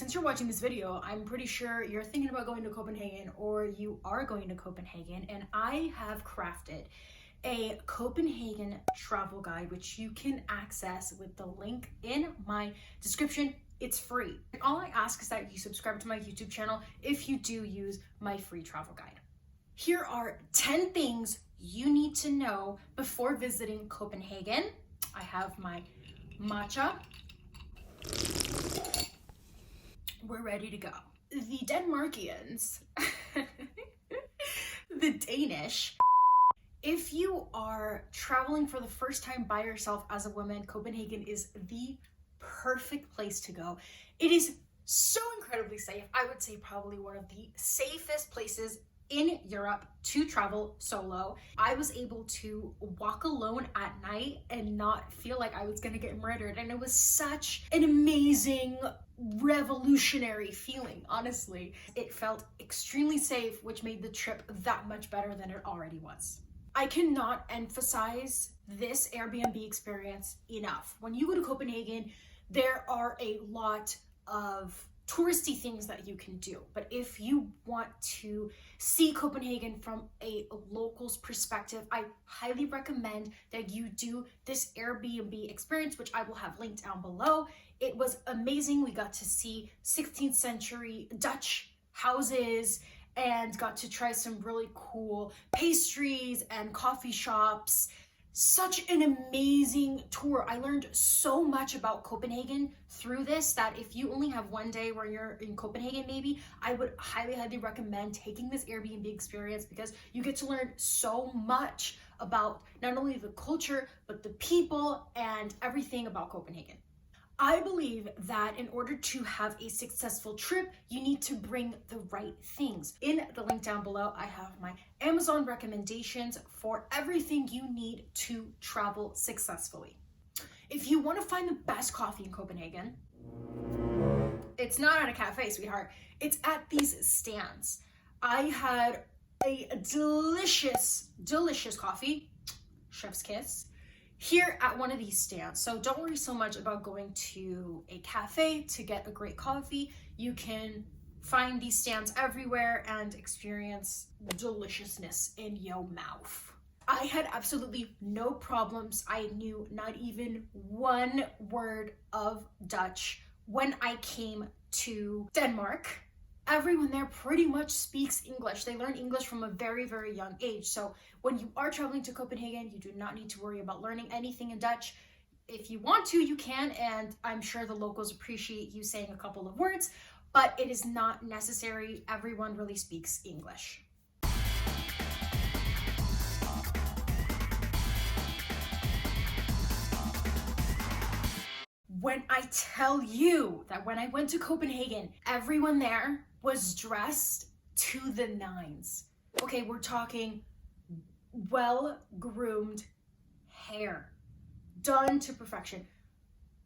since you're watching this video, I'm pretty sure you're thinking about going to Copenhagen or you are going to Copenhagen, and I have crafted a Copenhagen travel guide, which you can access with the link in my description. It's free. And all I ask is that you subscribe to my YouTube channel if you do use my free travel guide. Here are 10 things you need to know before visiting Copenhagen. I have my matcha. We're ready to go. The Denmarkians, the Danish. If you are traveling for the first time by yourself as a woman, Copenhagen is the perfect place to go. It is so incredibly safe. I would say probably one of the safest places in Europe to travel solo. I was able to walk alone at night and not feel like I was gonna get murdered. And it was such an amazing, revolutionary feeling, honestly. It felt extremely safe, which made the trip that much better than it already was. I cannot emphasize this Airbnb experience enough. When you go to Copenhagen, there are a lot of touristy things that you can do. But if you want to see Copenhagen from a local's perspective, I highly recommend that you do this Airbnb experience, which I will have linked down below. It was amazing. We got to see 16th century Dutch houses and got to try some really cool pastries and coffee shops. Such an amazing tour. I learned so much about Copenhagen through this that if you only have one day where you're in Copenhagen, maybe, I would highly recommend taking this Airbnb experience because you get to learn so much about not only the culture, but the people and everything about Copenhagen. I believe that in order to have a successful trip, you need to bring the right things. In the link down below, I have my Amazon recommendations for everything you need to travel successfully. If you want to find the best coffee in Copenhagen, it's not at a cafe, sweetheart. It's at these stands. I had a delicious coffee, chef's kiss, here at one of these stands. So don't worry so much about going to a cafe to get a great coffee. You can find these stands everywhere and experience deliciousness in your mouth. I had absolutely no problems. I knew not even one word of Dutch when I came to Denmark. Everyone there pretty much speaks English. They learn English from a very young age. So when you are traveling to Copenhagen, you do not need to worry about learning anything in Dutch. If you want to, you can, and I'm sure the locals appreciate you saying a couple of words, but it is not necessary. Everyone really speaks English. When I tell you that when I went to Copenhagen, everyone there was dressed to the nines. Okay, we're talking well-groomed hair, done to perfection,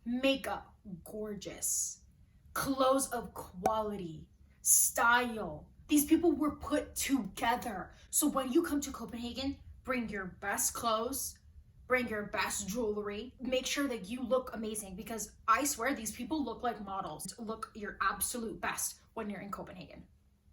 makeup, gorgeous, clothes of quality, style. These people were put together. So when you come to Copenhagen, bring your best clothes, bring your best jewelry, make sure that you look amazing because I swear these people look like models. Look your absolute best when you're in Copenhagen.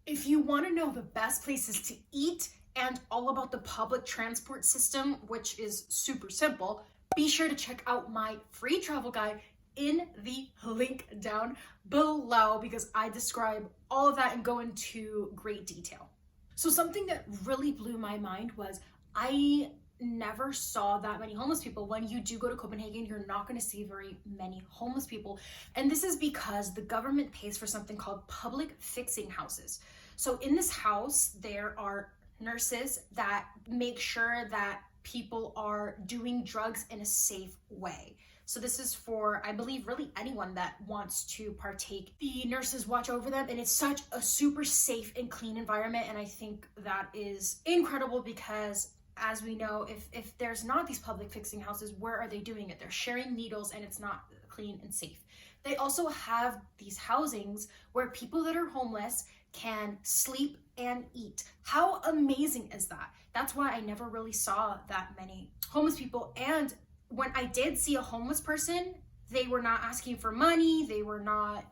If you want to know the best places to eat and all about the public transport system, which is super simple, be sure to check out my free travel guide in the link down below because I describe all of that and go into great detail. So something that really blew my mind was I never saw that many homeless people. When you do go to Copenhagen, you're not going to see very many homeless people. And this is because the government pays for something called public fixing houses. So in this house, there are nurses that make sure that people are doing drugs in a safe way. So this is for, I believe, really anyone that wants to partake. The nurses watch over them, and it's such a super safe and clean environment. And I think that is incredible because, as we know, if there's not these public fixing houses, where are they doing it? They're sharing needles and it's not clean and safe. They also have these housings where people that are homeless can sleep and eat. How amazing is that? That's why I never really saw that many homeless people. And when I did see a homeless person, they were not asking for money. They were not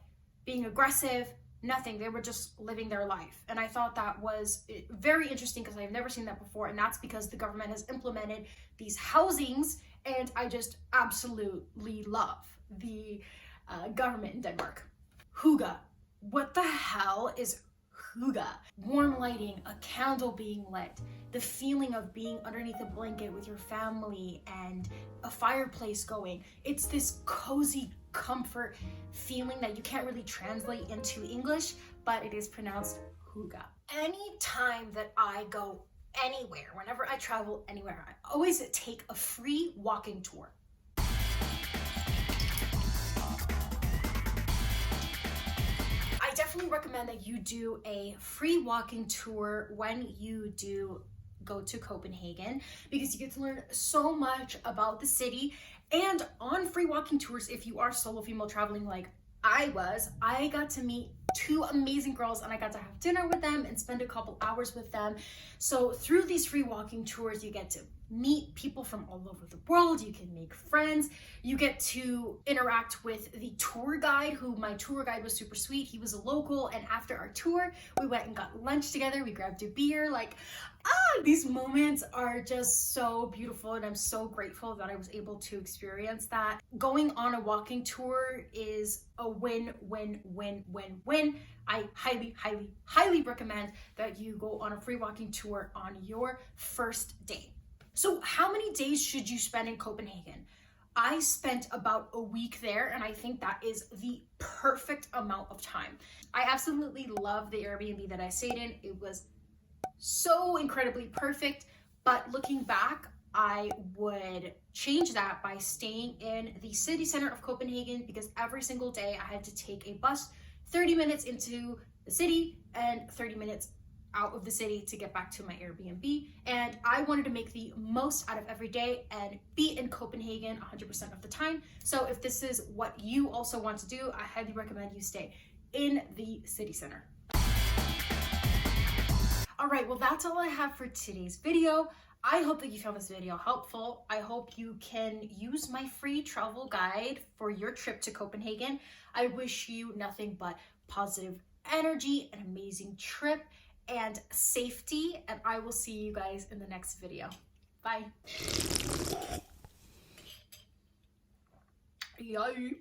being aggressive, nothing. They were just living their life. And I thought that was very interesting because I've never seen that before. And that's because the government has implemented these housings, and I just absolutely love the government in Denmark. Hygge. What the hell is hygge? Warm lighting, a candle being lit, the feeling of being underneath a blanket with your family and a fireplace going. It's this cozy comfort feeling that you can't really translate into English, but it is pronounced hygge. Anytime that I go anywhere, whenever I travel anywhere, I always take a free walking tour. I definitely recommend that you do a free walking tour when you do go to Copenhagen, because you get to learn so much about the city. And on free walking tours, if you are solo female traveling like I was, I got to meet 2 amazing girls, and I got to have dinner with them and spend a couple hours with them. So through these free walking tours, you get to meet people from all over the world. You can make friends. You get to interact with the tour guide, who my tour guide was super sweet. He was a local, and after our tour, we went and got lunch together. We grabbed a beer. Like, these moments are just so beautiful, and I'm so grateful that I was able to experience that. Going on a walking tour is a win, win, win, win, win. I highly, highly, highly recommend that you go on a free walking tour on your first date. So how many days should you spend in Copenhagen? I spent about a week there, and I think that is the perfect amount of time. I absolutely love the Airbnb that I stayed in. It was so incredibly perfect, but looking back, I would change that by staying in the city center of Copenhagen, because every single day I had to take a bus 30 minutes into the city and 30 minutes out of the city to get back to my Airbnb. And I wanted to make the most out of every day and be in Copenhagen 100% of the time. So if this is what you also want to do, I highly recommend you stay in the city center. All right, well, that's all I have for today's video. I hope that you found this video helpful. I hope you can use my free travel guide for your trip to Copenhagen. I wish you nothing but positive energy, an amazing trip, and safety, and I will see you guys in the next video. Bye. Yay.